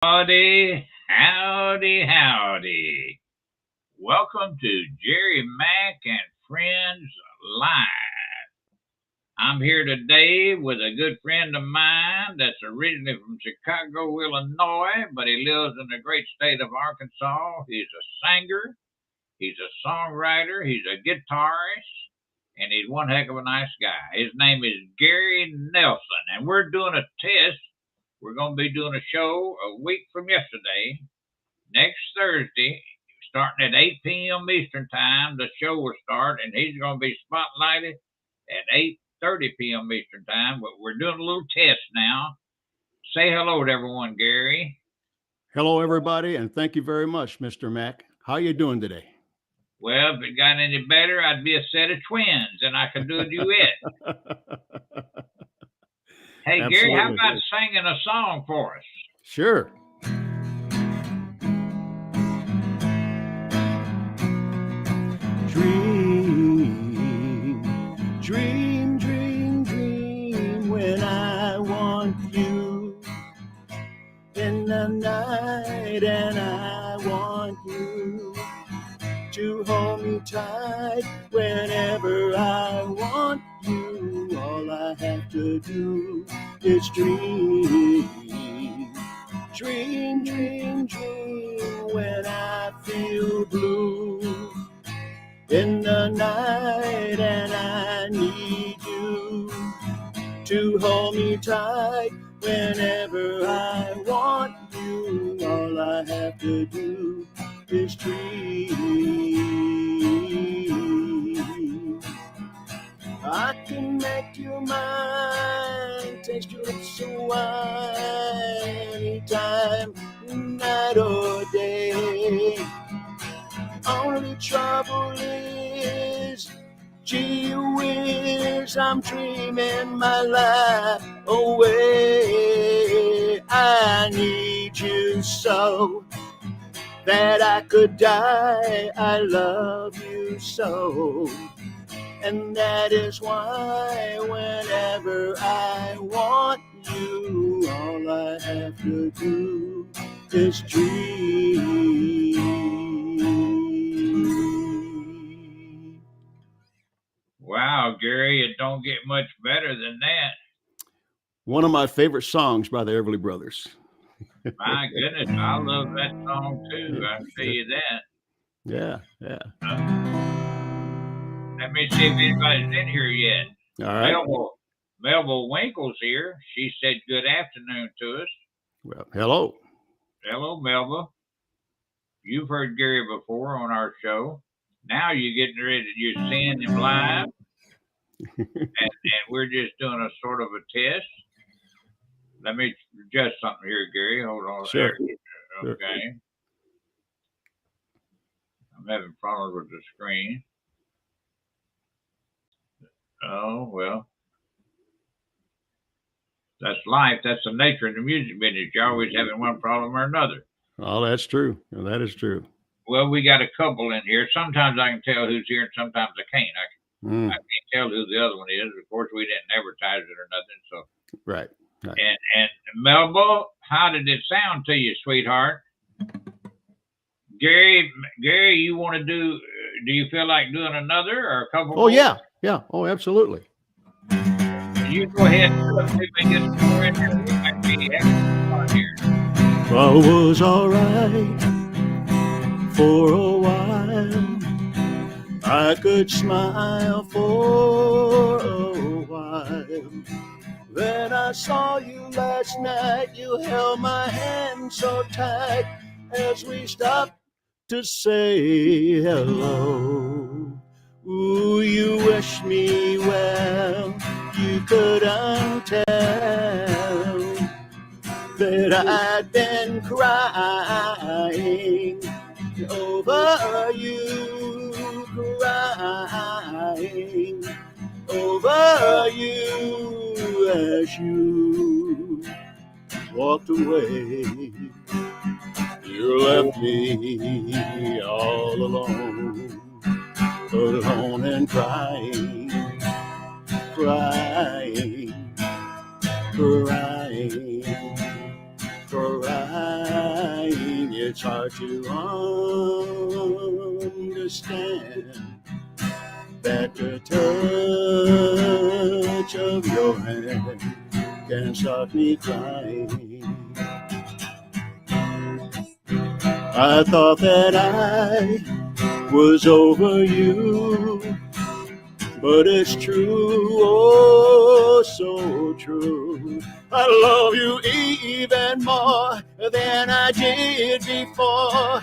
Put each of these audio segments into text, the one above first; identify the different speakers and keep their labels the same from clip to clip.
Speaker 1: Howdy, howdy, howdy. Welcome to Jerry Mack and Friends Live. I'm here today with a good friend of mine that's originally from Chicago, Illinois, but he lives in the great state of Arkansas. He's a singer, he's a songwriter, he's a guitarist, and he's one heck of a nice guy. His name is Gary Nelson, and we're doing a test. We're going to be doing a show a week from yesterday, next Thursday, starting at 8 p.m. Eastern Time. The show will start, and he's going to be spotlighted at 8:30 p.m. Eastern Time. But we're doing a little test now. Say hello to everyone, Gary.
Speaker 2: Hello, everybody, and thank you very much, Mr. Mack. How you doing today?
Speaker 1: Well, if it got any better, I'd be a set of twins, and I could do a duet. Hey,
Speaker 2: Absolutely.
Speaker 1: Gary, how about singing a song for us?
Speaker 2: Sure. Dream, dream, dream, dream when I want you in the night, and I want you to hold me tight whenever I want you. All I have to do is dream, dream, dream, dream when I feel blue in the night, and I need you to hold me tight whenever I want you. All I have to do is dream. I can make you mine, taste your lips so wine, anytime, night or day. Only trouble is, gee whiz, I'm dreaming my life away. I need you so that I could die. I love you so, and that is why whenever I want you, all I have to do is dream.
Speaker 1: Wow, Gary, it don't get much better than that.
Speaker 2: One of my favorite songs by the Everly Brothers.
Speaker 1: My goodness, I love that song too. I'll tell you that.
Speaker 2: Yeah.
Speaker 1: Let me see if anybody's in here yet.
Speaker 2: All right.
Speaker 1: Melville Winkle's here. She said good afternoon to us.
Speaker 2: Well, hello.
Speaker 1: Hello, Melville. You've heard Gary before on our show. Now you're getting ready. You're seeing him live, and we're just doing a sort of a test. Let me adjust something here, Gary. Hold on.
Speaker 2: Sure.
Speaker 1: Okay. I'm having problems with the screen. Oh, well. That's life. That's the nature of the music business. You're always having one problem or another.
Speaker 2: Oh, that's true. That is true.
Speaker 1: Well, we got a couple in here. Sometimes I can tell who's here, and sometimes I can't. I can't tell who the other one is. Of course, we didn't advertise it or nothing. So
Speaker 2: right.
Speaker 1: And Melba, how did it sound to you, sweetheart? Gary, you want to do? Do you feel like doing another or a couple?
Speaker 2: Oh more? Yeah. Oh, absolutely.
Speaker 1: You go ahead and get some more in here. We might be here.
Speaker 2: I was all right for a while. I could smile for a while. Then I saw you last night. You held my hand so tight as we stopped to say hello. Ooh, you wish me well. You couldn't tell that I'd been crying over you, crying over you as you walked away. You left me all alone and crying, crying, crying, crying. it's hard to understand that the touch of your hand can start me crying. I thought that I was over you, but it's true, oh, so true. I love you even more than I did before.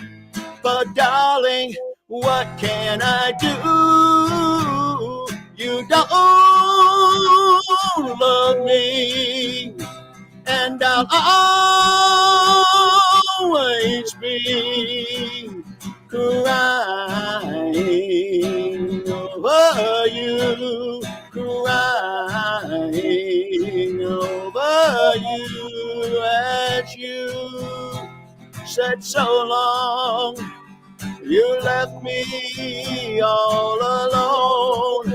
Speaker 2: But darling, what can I do? You don't love me, and I'll always be crying over you, crying over you, as you said so long. You left me all alone,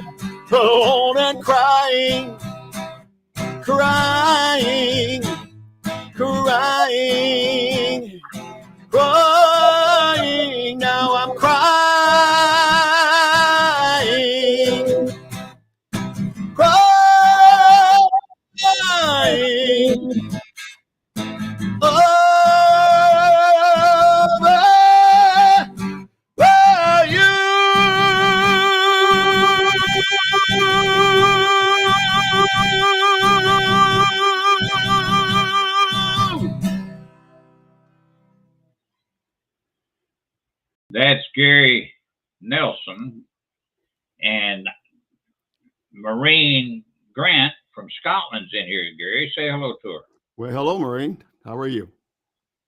Speaker 2: alone and crying, crying, crying, crying. Now I'm crying, crying over you.
Speaker 1: That's Gary Nelson. And Maureen Grant from Scotland's in here, Gary. Say hello to her.
Speaker 2: Well, hello, Maureen. How are you?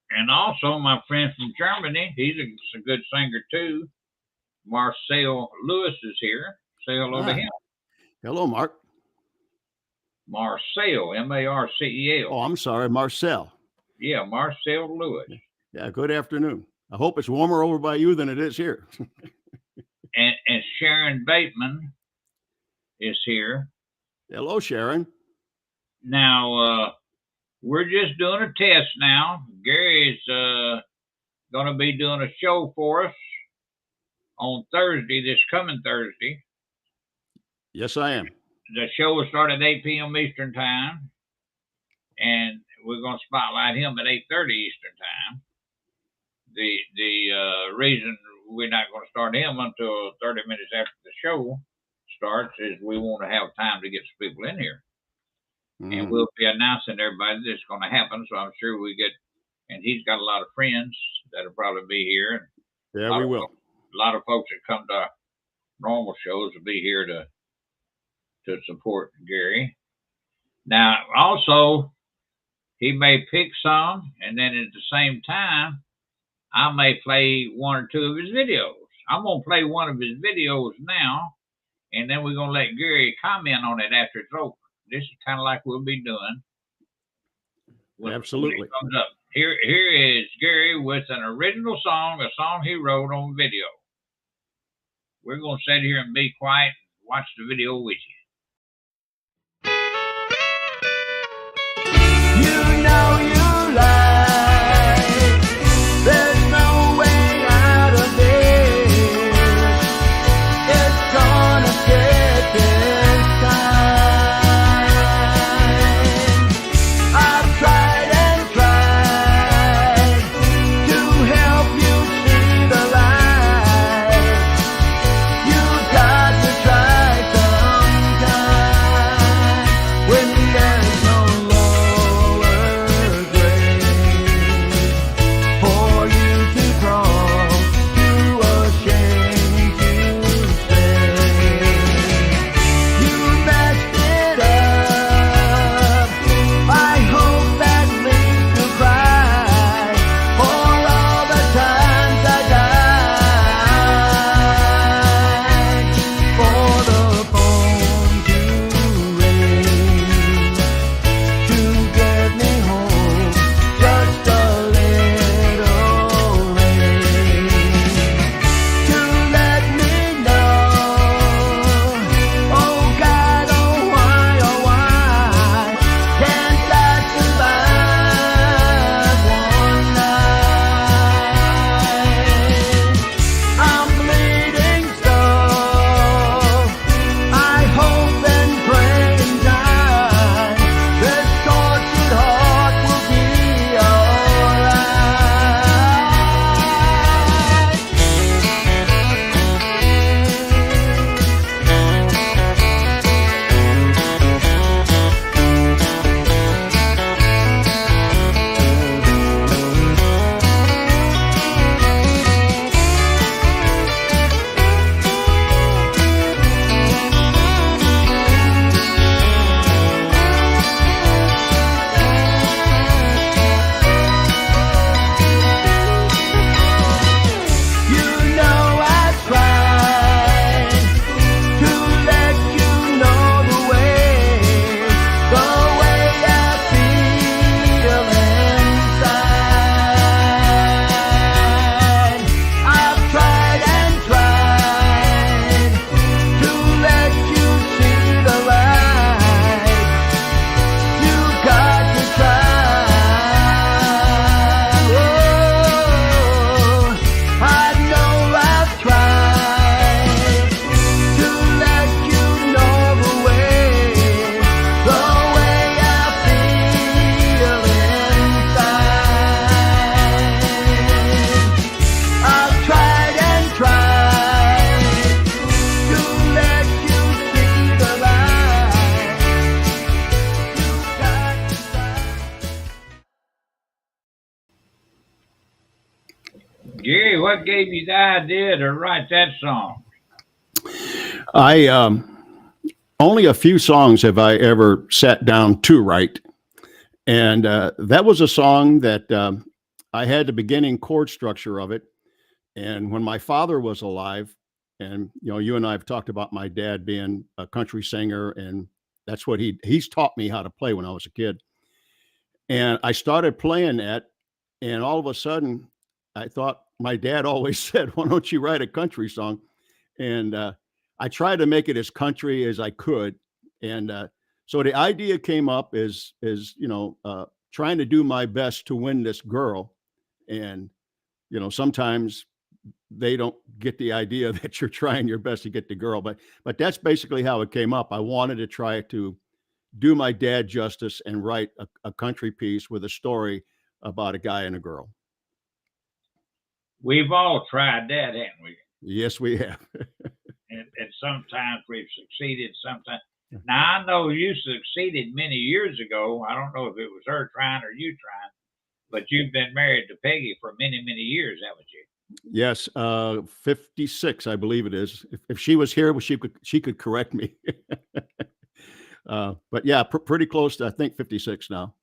Speaker 1: And also my friend from Germany, he's a good singer too. Marcel Lewis is here. Say hello to him.
Speaker 2: Hello, Mark.
Speaker 1: Marcel, M-A-R-C-E-L.
Speaker 2: Oh, I'm sorry, Marcel.
Speaker 1: Yeah, Marcel Lewis.
Speaker 2: Yeah, good afternoon. I hope it's warmer over by you than it is here.
Speaker 1: and Sharon Bateman is here.
Speaker 2: Hello, Sharon.
Speaker 1: Now, we're just doing a test now. Gary's going to be doing a show for us on Thursday, this coming Thursday.
Speaker 2: Yes, I am.
Speaker 1: The show will start at 8 p.m. Eastern Time, and we're going to spotlight him at 8:30 Eastern Time. The reason we're not going to start him until 30 minutes after the show starts is we want to have time to get some people in here. And we'll be announcing everybody that's going to happen. So I'm sure and he's got a lot of friends that'll probably be here.
Speaker 2: Yeah, we will.
Speaker 1: A lot of folks that come to our normal shows will be here to support Gary. Now, also, he may pick some, and then at the same time, I may play one or two of his videos. I'm going to play one of his videos now, and then we're going to let Gary comment on it after it's over. This is kind of like we'll be doing.
Speaker 2: Absolutely.
Speaker 1: When it comes up. Here is Gary with an original song, a song he wrote on video. We're going to sit here and be quiet and watch the video with you.
Speaker 2: You know you lie. There's no way out of this. It's gonna get this time. I've tried and tried to help you see the light. You've got to try sometime.
Speaker 1: Jerry, what gave you the idea to write that song?
Speaker 2: I only a few songs have I ever sat down to write, and that was a song that I had the beginning chord structure of it. And when my father was alive, and you and I have talked about my dad being a country singer, and that's what he's taught me how to play when I was a kid. And I started playing that, and all of a sudden, I thought my dad always said, "Why don't you write a country song?" And I tried to make it as country as I could, and so the idea came up as trying to do my best to win this girl, and sometimes they don't get the idea that you're trying your best to get the girl, but that's basically how it came up. I wanted to try to do my dad justice and write a country piece with a story about a guy and a girl.
Speaker 1: We've all tried that, haven't we?
Speaker 2: Yes, we have.
Speaker 1: And sometimes we've succeeded, sometimes. Now, I know you succeeded many years ago. I don't know if it was her trying or you trying, but you've been married to Peggy for many, many years, haven't you?
Speaker 2: Yes, 56, I believe it is. If she was here, well, she could correct me. But yeah, pretty close to, I think, 56 now.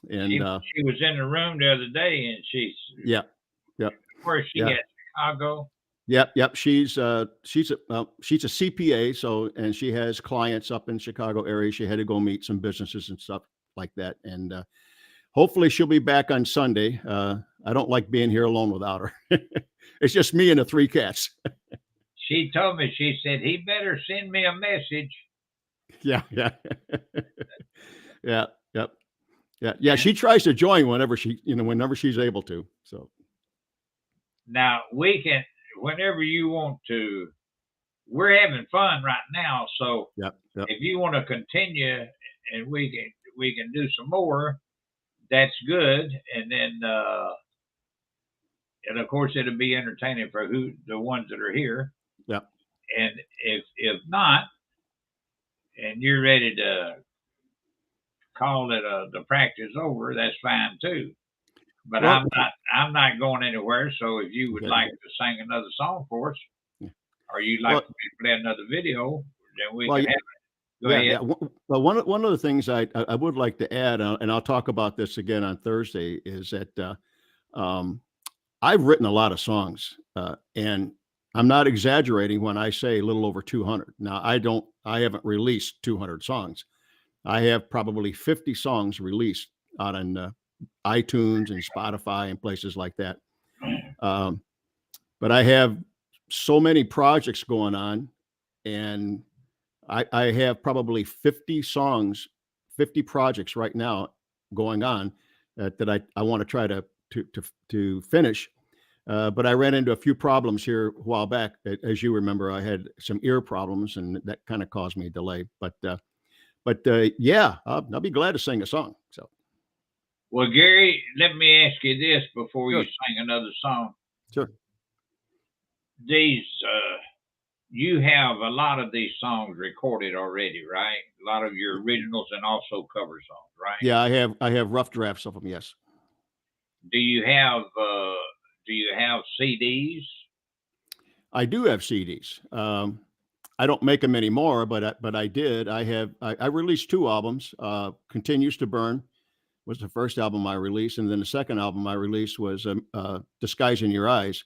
Speaker 2: And
Speaker 1: she was in the room the other day, and she's
Speaker 2: yeah.
Speaker 1: Where's she at? Chicago?
Speaker 2: Yep. She's a CPA, and she has clients up in Chicago area. She had to go meet some businesses and stuff like that, and hopefully she'll be back on Sunday. I don't like being here alone without her. It's just me and the three cats.
Speaker 1: She told me, she said, he better send me a message.
Speaker 2: Yeah. Yeah. She tries to join whenever she's able to. So
Speaker 1: now we can, whenever you want to. We're having fun right now, so
Speaker 2: yep.
Speaker 1: If you want to continue and we can do some more, that's good. And then and of course it'll be entertaining for the ones that are here.
Speaker 2: Yeah.
Speaker 1: And if not, and you're ready to call it the practice over, that's fine too. But well, I'm not going anywhere. So if you would like to sing another song for us, or you'd like to play another video, then we can have it. Go ahead.
Speaker 2: Yeah. Well, one of the things I would like to add, and I'll talk about this again on Thursday, is that I've written a lot of songs, and I'm not exaggerating when I say a little over 200. Now, I haven't released 200 songs. I have probably 50 songs released out on iTunes and Spotify and places like that. But I have so many projects going on, and I have probably 50 songs, 50 projects right now going on that I want to try to finish. But I ran into a few problems here a while back. As you remember, I had some ear problems, and that kind of caused me a delay. But yeah, I'll be glad to sing a song. So,
Speaker 1: well, Gary, let me ask you this before you sing another song.
Speaker 2: Sure.
Speaker 1: These you have a lot of these songs recorded already, right? A lot of your originals and also cover songs, right?
Speaker 2: Yeah, I have rough drafts of them. Yes.
Speaker 1: Do you have CDs?
Speaker 2: I do have CDs. I don't make them anymore, but I did. I released 2 albums. Continues to Burn was the first album I released, and then the second album I released was Disguise in Your Eyes.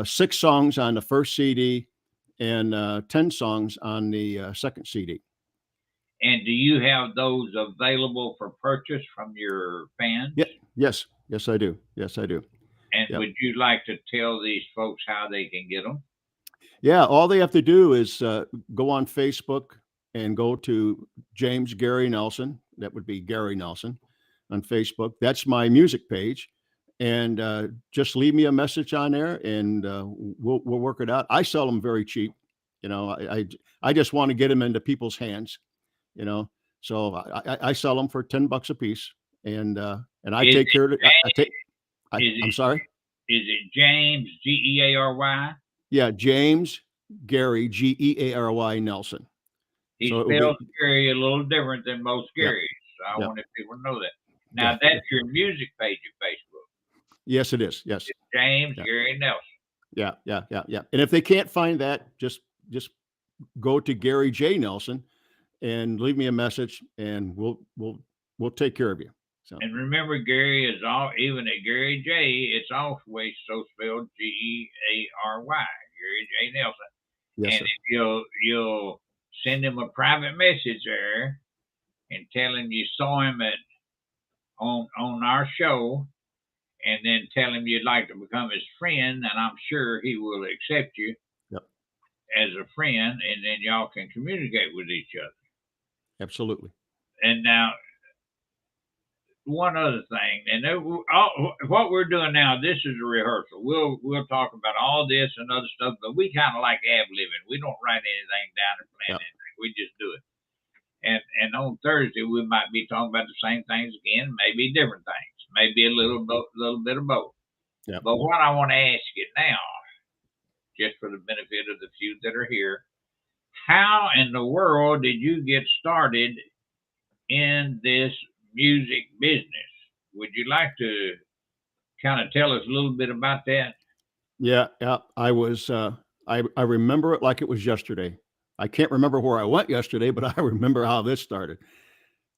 Speaker 2: 6 songs on the first CD and 10 songs on the second CD.
Speaker 1: And do you have those available for purchase from your fans?
Speaker 2: Yeah. Yes, I do. Yes, I do.
Speaker 1: And would you like to tell these folks how they can get them?
Speaker 2: Yeah, all they have to do is go on Facebook and go to James Gary Nelson. That would be Gary Nelson on Facebook. That's my music page. And just leave me a message on there, and we'll work it out. I sell them very cheap. I just want to get them into people's hands. So I sell them for $10 a piece, and I take care of it. I'm sorry.
Speaker 1: Is it James Geary?
Speaker 2: Yeah, James Gary Geary Nelson.
Speaker 1: He spells Gary a little different than most Garys. So I wanted people to know that. Now that's your music page at Facebook.
Speaker 3: Yes, it is. Yes.
Speaker 1: James
Speaker 3: Yeah.
Speaker 1: Gary Nelson.
Speaker 3: Yeah. And if they can't find that, just go to Gary J. Nelson and leave me a message, and we'll take care of you. So
Speaker 1: And remember, Gary is all, even at Gary J, it's always so spelled Geary. Gary J. Nelson.
Speaker 3: yes,
Speaker 1: And
Speaker 3: sir.
Speaker 1: if you'll send him a private message there and tell him you saw him on our show, and then tell him you'd like to become his friend, and I'm sure he will accept you
Speaker 3: Yep.
Speaker 1: as a friend, and then y'all can communicate with each other.
Speaker 3: Absolutely.
Speaker 1: And now, one other thing, and what we're doing now, this is a rehearsal. We'll talk about all this and other stuff, but we kind of like ad-libbing. We don't write anything down and plan
Speaker 3: Yep.
Speaker 1: anything. We just do it. And on Thursday we might be talking about the same things again, maybe different things, maybe a little bit of both.
Speaker 3: Yep.
Speaker 1: But what I want to ask you now, just for the benefit of the few that are here, how in the world did you get started in this music business? Would you like to kind of tell us a little bit about that?
Speaker 3: Yeah. I was. I remember it like it was yesterday. I can't remember where I went yesterday, but I remember how this started.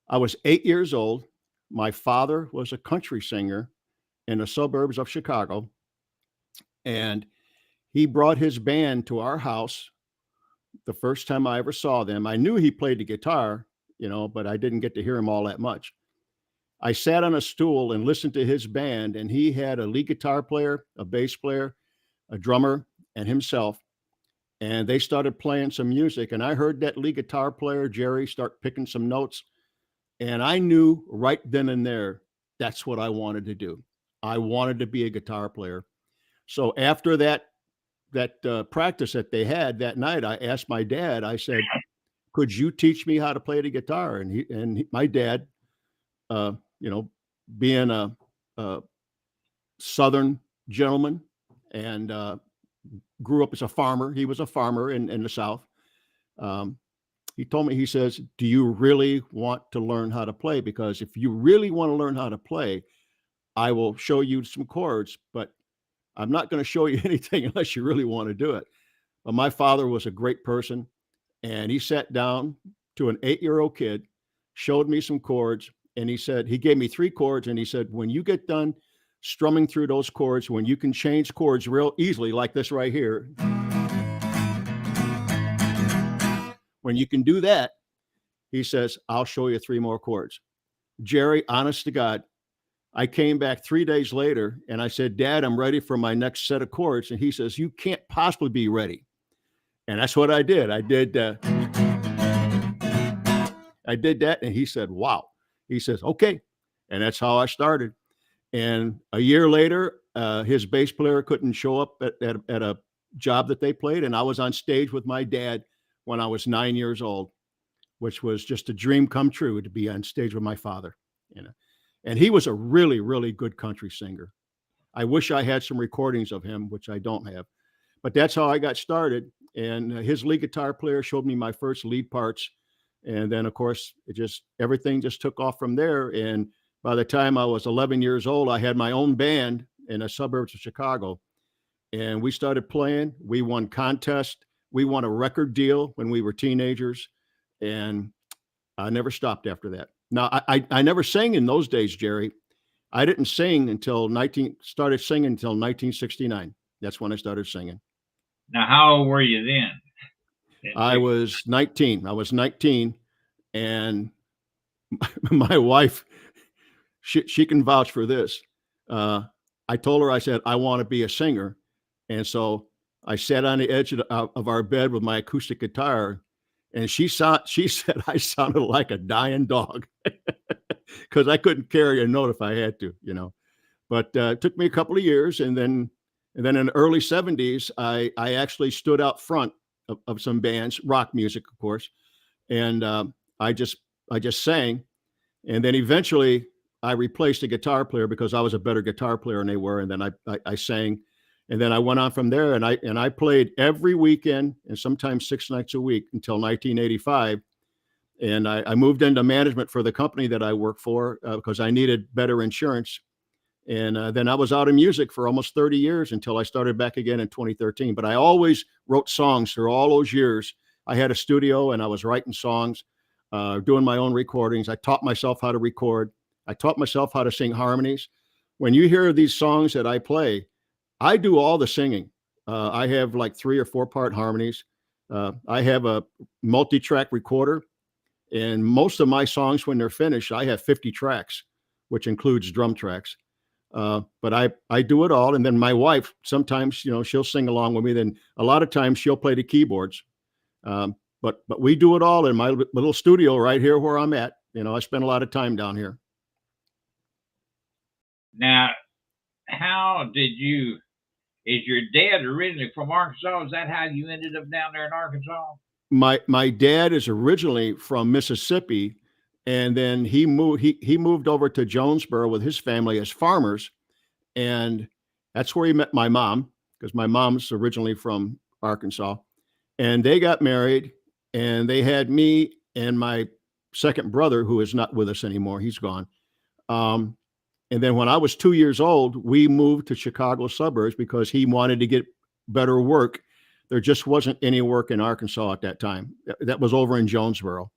Speaker 3: I was 8 years old. My father was a country singer in the suburbs of Chicago, and he brought his band to our house. The first time I ever saw them, I knew he played the guitar, but I didn't get to hear him all that much. I sat on a stool and listened to his band, and he had a lead guitar player, a bass player, a drummer, and himself. And they started playing some music. And I heard that lead guitar player, Jerry, start picking some notes. And I knew right then and there, that's what I wanted to do. I wanted to be a guitar player. So after that practice that they had that night, I asked my dad, I said, could you teach me how to play the guitar? And my dad, uh, being a Southern gentleman and grew up as a farmer. He was a farmer in the South. He told me, he says, do you really want to learn how to play? Because if you really want to learn how to play, I will show you some chords, but I'm not going to show you anything unless you really want to do it. But my father was a great person, and he sat down to an 8-year-old kid, showed me some chords, and he gave me 3 chords, and he said, when you get done strumming through those chords, when you can change chords real easily, like this right here, when you can do that, he says, I'll show you 3 more chords. Jerry, honest to God, I came back 3 days later and I said, Dad, I'm ready for my next set of chords. And he says, you can't possibly be ready. And that's what I did. I did that. And he said, wow. He says, okay. And that's how I started. And a year later, his bass player couldn't show up at a job that they played. And I was on stage with my dad when I was 9 years old, which was just a dream come true to be on stage with my father. And he was a really, really good country singer. I wish I had some recordings of him, which I don't have. But that's how I got started. And his lead guitar player showed me my first lead parts. And then, of course, everything just took off from there. And by the time I was 11 years old, I had my own band in the suburbs of Chicago. And we started playing. We won contests. We won a record deal when we were teenagers. And I never stopped after that. Now, I never sang in those days, Jerry. I didn't sing until 1969. That's when I started singing.
Speaker 1: Now, how old were you then?
Speaker 3: I was 19. And my wife, she can vouch for this. I told her, I said, I want to be a singer. And so I sat on the edge of our bed with my acoustic guitar, and she said I sounded like a dying dog because I couldn't carry a note if I had to, But it took me a couple of years, and then in the early 70s, I actually stood out front of some bands, rock music, of course, and I just sang, and then eventually I replaced a guitar player because I was a better guitar player than they were, and then I sang, and then I went on from there, and I played every weekend and sometimes 6 nights a week until 1985. And I moved into management for the company that I work for because I needed better insurance. And then I was out of music for almost 30 years until I started back again in 2013. But I always wrote songs through all those years. I had a studio and I was writing songs, doing my own recordings. I taught myself how to record. I taught myself how to sing harmonies. When you hear these songs that I play, I do all the singing. I have like 3 or 4 part harmonies. I have a multi-track recorder, and most of my songs, when they're finished, I have 50 tracks, which includes drum tracks. But I do it all. And then my wife, sometimes, you know, she'll sing along with me. Then a lot of times she'll play the keyboards. But we do it all in my little studio right here where I'm at. You know, I spend a lot of time down here.
Speaker 1: Now, how did you? Is your dad originally from Arkansas? Is that how you ended up down there in Arkansas?
Speaker 3: My dad is originally from Mississippi, and then he moved over to Jonesboro with his family as farmers, and that's where he met my mom, because my mom's originally from Arkansas, and they got married, and they had me and my second brother, who is not with us anymore. He's gone. And then when I was 2 years old, we moved to Chicago suburbs because he wanted to get better work. There just wasn't any work in Arkansas at that time. That was over in Jonesboro.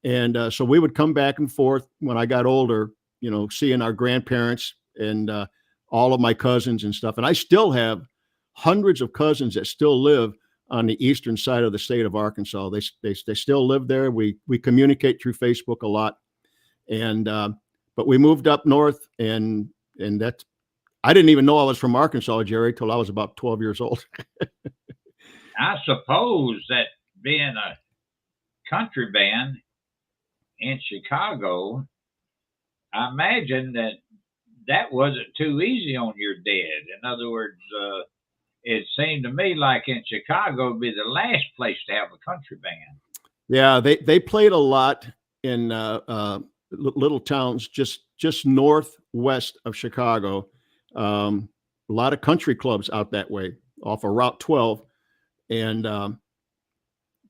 Speaker 3: And so we would come back and forth when I got older, you know, seeing our grandparents and all of my cousins and stuff. And I still have hundreds of cousins that still live on the eastern side of the state of Arkansas. They still live there. We communicate through Facebook a lot. And but we moved up north, and that's, I didn't even know I was from Arkansas, Jerry, till I was about 12 years old.
Speaker 1: I suppose that being a country band in Chicago, I imagine that wasn't too easy on your dad. In other words, it seemed to me like in Chicago would be the last place to have a country band.
Speaker 3: Yeah, they played a lot in little towns just northwest of Chicago. A lot of country clubs out that way off of Route 12, and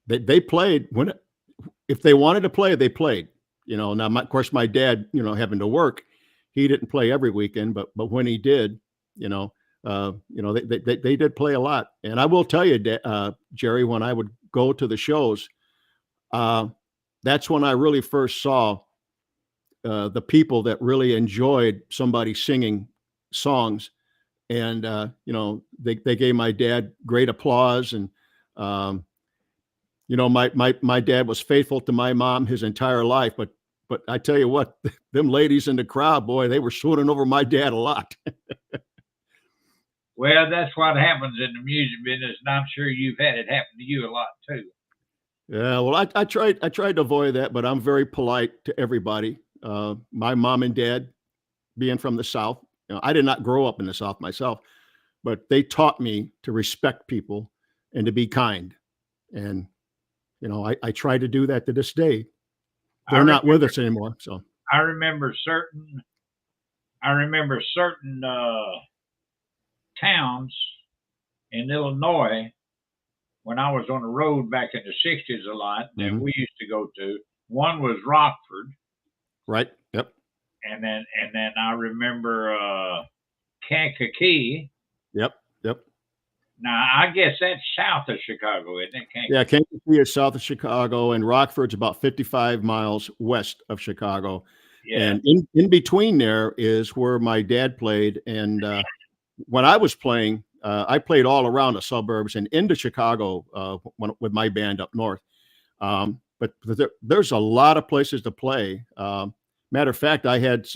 Speaker 3: they played if they wanted to play, they played. You know, now of course my dad, you know, having to work, he didn't play every weekend, but when he did, you know, they did play a lot. And I will tell you, Jerry, when I would go to the shows, that's when I really first saw the people that really enjoyed somebody singing songs. And, you know, they gave my dad great applause. And, you know, my dad was faithful to my mom his entire life. But I tell you what, them ladies in the crowd, boy, they were swooning over my dad a lot.
Speaker 1: Well, that's what happens in the music business, and I'm sure you've had it happen to you a lot too.
Speaker 3: Yeah, well, I tried to avoid that, but I'm very polite to everybody. My mom and dad, being from the South, you know, I did not grow up in the South myself, but they taught me to respect people and to be kind. And, you know, I try to do that to this day. They're not with us anymore. So
Speaker 1: I remember certain towns in Illinois when I was on the road back in the 60s a lot that we used to go to. One was Rockford.
Speaker 3: Right. Yep.
Speaker 1: And then I remember Kankakee.
Speaker 3: Yep.
Speaker 1: Now I guess that's south of Chicago, isn't it?
Speaker 3: Yeah, Kankakee is south of Chicago, and Rockford's about 55 miles west of Chicago. Yeah. And in between there is where my dad played. And when I was playing, I played all around the suburbs and into Chicago with my band up north. But there's a lot of places to play. Matter of fact, I had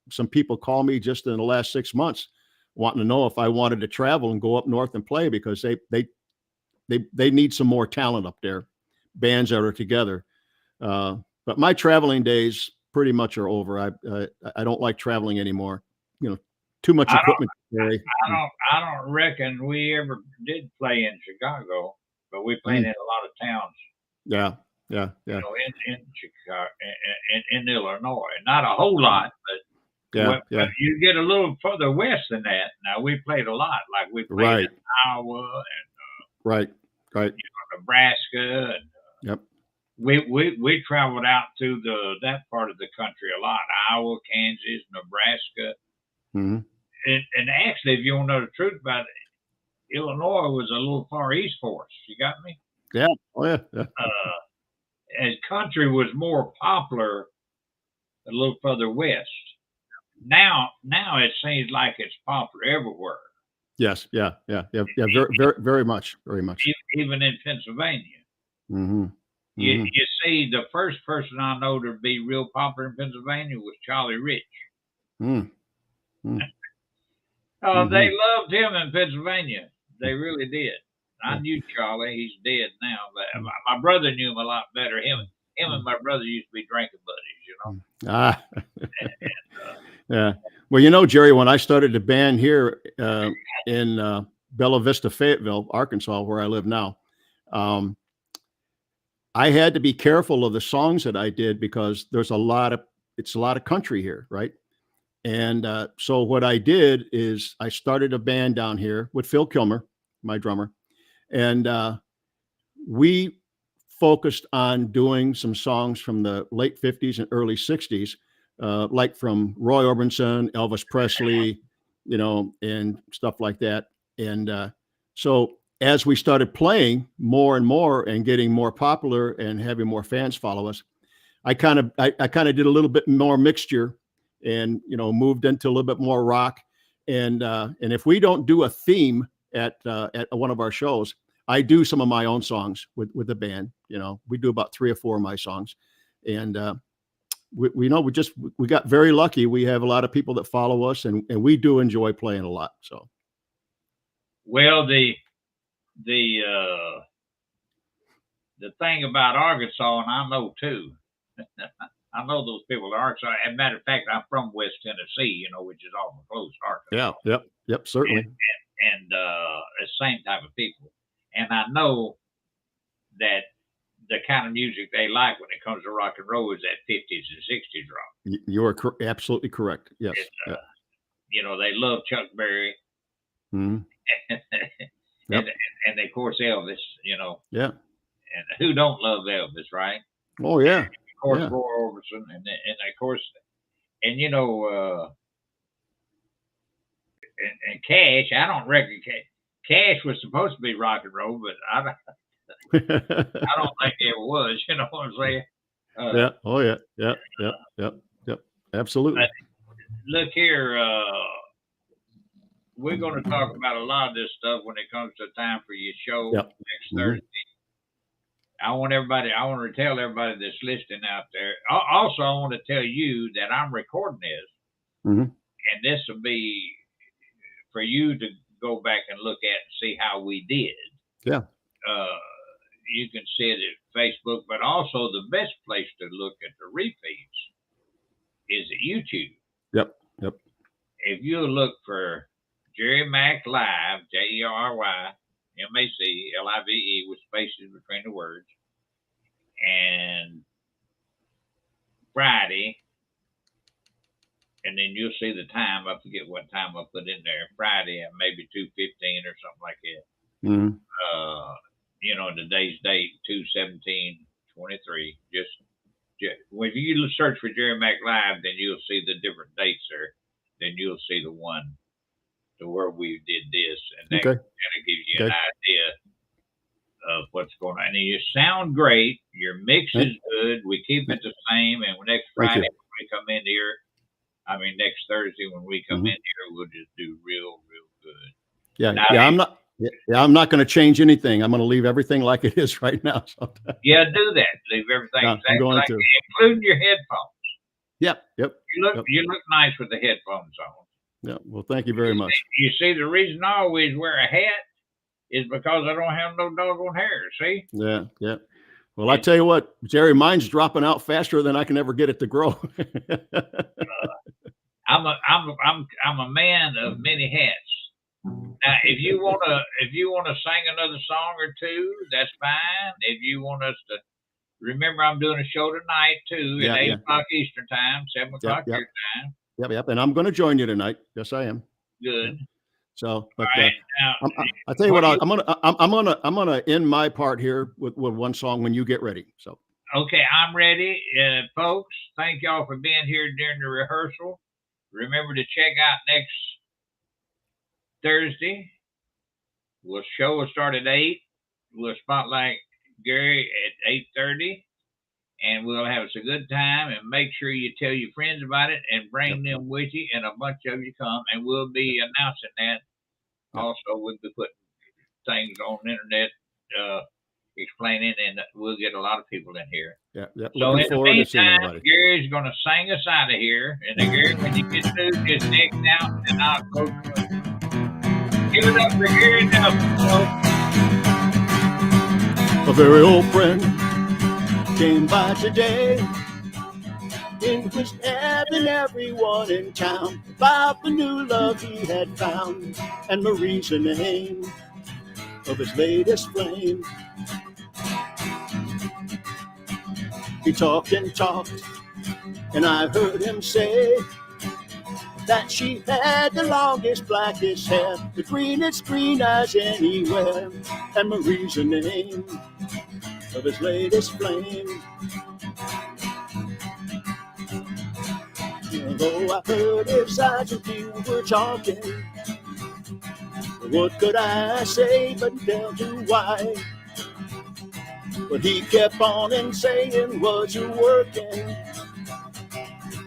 Speaker 3: some people call me just in the last 6 months wanting to know if I wanted to travel and go up north and play, because they need some more talent up there, bands that are together. But my traveling days pretty much are over. I don't like traveling anymore. You know, too much equipment.
Speaker 1: I don't reckon we ever did play in Chicago, but we played in a lot of towns.
Speaker 3: Yeah.
Speaker 1: You know, in Chicago, in Illinois, not a whole lot, but but you get a little further west than that. Now we played a lot, like we played in Iowa and
Speaker 3: right,
Speaker 1: you know, Nebraska, and we traveled out to that part of the country a lot: Iowa, Kansas, Nebraska,
Speaker 3: Mhm.
Speaker 1: And actually, if you want to know the truth about it, Illinois was a little far east for us. You got me?
Speaker 3: Yeah. Oh yeah. Yeah.
Speaker 1: And country was more popular a little further west. Now it seems like it's popular everywhere,
Speaker 3: Yes. Yeah. Yeah. Yeah. Yeah. Very, very, very much. Very much.
Speaker 1: even in Pennsylvania.
Speaker 3: Mhm. Mhm.
Speaker 1: You see, the first person I know to be real popular in Pennsylvania was Charlie Rich.
Speaker 3: Mm. Mm.
Speaker 1: They
Speaker 3: Mhm.
Speaker 1: loved him in Pennsylvania. They really did. I
Speaker 3: Yeah.
Speaker 1: knew Charlie. He's dead now, but my brother knew him a lot better. Him and
Speaker 3: Mm.
Speaker 1: my brother used to be drinking buddies, you know.
Speaker 3: Mm. Ah.
Speaker 1: Uh,
Speaker 3: Yeah. Well, you know, Jerry, when I started the band here in Bella Vista, Fayetteville, Arkansas, where I live now, um, I had to be careful of the songs that I did because it's a lot of country here, right? And so what I did is I started a band down here with Phil Kilmer, my drummer, and we focused on doing some songs from the late 50s and early 60s, like from Roy Orbison, Elvis Presley, you know, and stuff like that. And so as we started playing more and more and getting more popular and having more fans follow us, I kind of did a little bit more mixture and, you know, moved into a little bit more rock. And if we don't do a theme at one of our shows, I do some of my own songs with the band. You know, we do about 3 or 4 of my songs, and we know we got very lucky. We have a lot of people that follow us, and we do enjoy playing a lot. So
Speaker 1: well, the the thing about Arkansas, and I know too. I know those people in Arkansas. As a matter of fact, I'm from West Tennessee, you know, which is awful close to
Speaker 3: yeah,
Speaker 1: Arkansas.
Speaker 3: yep, certainly,
Speaker 1: And the same type of people. And I know that the kind of music they like when it comes to rock and roll is that 50s and 60s rock.
Speaker 3: you are absolutely correct. Yes,
Speaker 1: It,
Speaker 3: yeah,
Speaker 1: you know, they love Chuck Berry
Speaker 3: mhm,
Speaker 1: and,
Speaker 3: yep,
Speaker 1: and of course Elvis, you know,
Speaker 3: yeah,
Speaker 1: and who don't love Elvis, right?
Speaker 3: oh yeah,
Speaker 1: Of course,
Speaker 3: yeah,
Speaker 1: Roy Orbison, and of course, and you know, and Cash. I don't reckon Cash was supposed to be rock and roll, but I don't think it ever was. You know what I'm saying? Uh,
Speaker 3: yeah, oh yeah, yep, yep, yep, yep, absolutely.
Speaker 1: but look here, we're going to talk about a lot of this stuff when it comes to time for your show
Speaker 3: Yep.
Speaker 1: next
Speaker 3: Mhm.
Speaker 1: Thursday. I want to tell everybody that's listening out there. Also, I want to tell you that I'm recording this,
Speaker 3: Mhm.
Speaker 1: and this will be for you to go back and look at and see how we did.
Speaker 3: Yeah.
Speaker 1: Uh, you can see it at Facebook, but also the best place to look at the repeats is at YouTube.
Speaker 3: Yep. Yep.
Speaker 1: If you look for Jerry Mack Live, JerryMacLive with spaces between the words, and Friday, and then you'll see the time. I forget what time I put in there. Friday at maybe 2:15 or something like that.
Speaker 3: Mhm.
Speaker 1: You know, today's date 2/17/23. Just when you search for Jerry Mack Live, then you'll see the different dates there. Then you'll see the one to where we did this, and that
Speaker 3: Okay.
Speaker 1: kind of gives you an
Speaker 3: Okay.
Speaker 1: idea of what's going on. And you sound great. Your mix
Speaker 3: Thank,
Speaker 1: is good. We keep it the same. And next
Speaker 3: thank
Speaker 1: Friday
Speaker 3: you.
Speaker 1: when we come in here, I mean next Thursday when we come in
Speaker 3: Mhm.
Speaker 1: here, we'll just do real good.
Speaker 3: Yeah.
Speaker 1: Now,
Speaker 3: Yeah. I'm not going to change anything. I'm going to leave everything like it is right now. So,
Speaker 1: yeah, do that. Leave everything
Speaker 3: yeah, I'm
Speaker 1: exactly
Speaker 3: going
Speaker 1: like
Speaker 3: to.
Speaker 1: it, including your headphones.
Speaker 3: Yep. Yep. Yep.
Speaker 1: You look nice with the headphones on.
Speaker 3: Yeah. Well, thank you very much.
Speaker 1: You see, the reason I always wear a hat is because I don't have no doggone hair. See,
Speaker 3: Yeah. Yeah. Well, I
Speaker 1: and
Speaker 3: tell you what, Jerry, mine's dropping out faster than I can ever get it to grow.
Speaker 1: I'm a man of many hats. Now, if you wanna sing another song or two, that's fine. If you want us to remember, I'm doing a show tonight too at
Speaker 3: Yeah.
Speaker 1: eight
Speaker 3: Yeah.
Speaker 1: o'clock Eastern time, seven
Speaker 3: Yep.
Speaker 1: o'clock
Speaker 3: Yep.
Speaker 1: your time.
Speaker 3: Yep. Yep. And I'm going to join you tonight. Yes, I am.
Speaker 1: Good.
Speaker 3: Yep. So,
Speaker 1: All
Speaker 3: but
Speaker 1: right. Now,
Speaker 3: I tell you
Speaker 1: what
Speaker 3: what,
Speaker 1: you
Speaker 3: I'm gonna end my part here with one song when you get ready. So,
Speaker 1: okay? I'm ready, folks. Thank y'all for being here during the rehearsal. remember to check out next Thursday. Show will start at 8. We'll spotlight Gary at 8:30, and we'll have us a good time. And make sure you tell your friends about it and bring them with you, and a bunch of you come. And we'll be announcing that. Also, we'll be putting things on the internet, explaining, and we'll get a lot of people in here.
Speaker 3: Yeah.
Speaker 1: So
Speaker 3: Looking
Speaker 1: in the
Speaker 3: forward to seeing
Speaker 1: meantime,
Speaker 3: everybody.
Speaker 1: Gary's going to sing us out of here. And Gary, when you get through, just next out, and I'll go. Give it up for Gary Nelson.
Speaker 2: A very old friend came by today, in which telling everyone in town about the new love he had found, and Marie's the name of his latest flame. He talked and talked, and I heard him say that she had the longest, blackest hair, the greenest green eyes anywhere, and Marie's the name of his latest flame. Although I heard his eyes and you were talking, what could I say but tell you why? But he kept on and saying, was you working?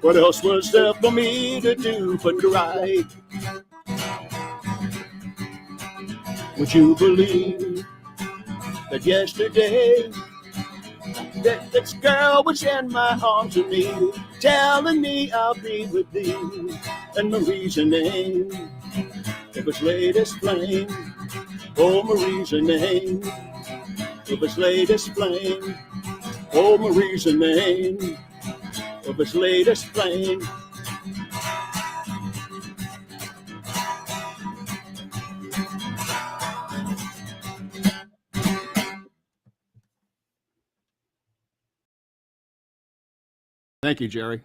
Speaker 2: What else was there for me to do but cry? Would you believe that yesterday that this girl was in my arms with me, telling me I'll be with thee, and Marie's the name of his latest flame. Oh, Marie's the name of his latest flame. Oh, Marie's the name of his latest flame.
Speaker 3: Thank you, Jerry.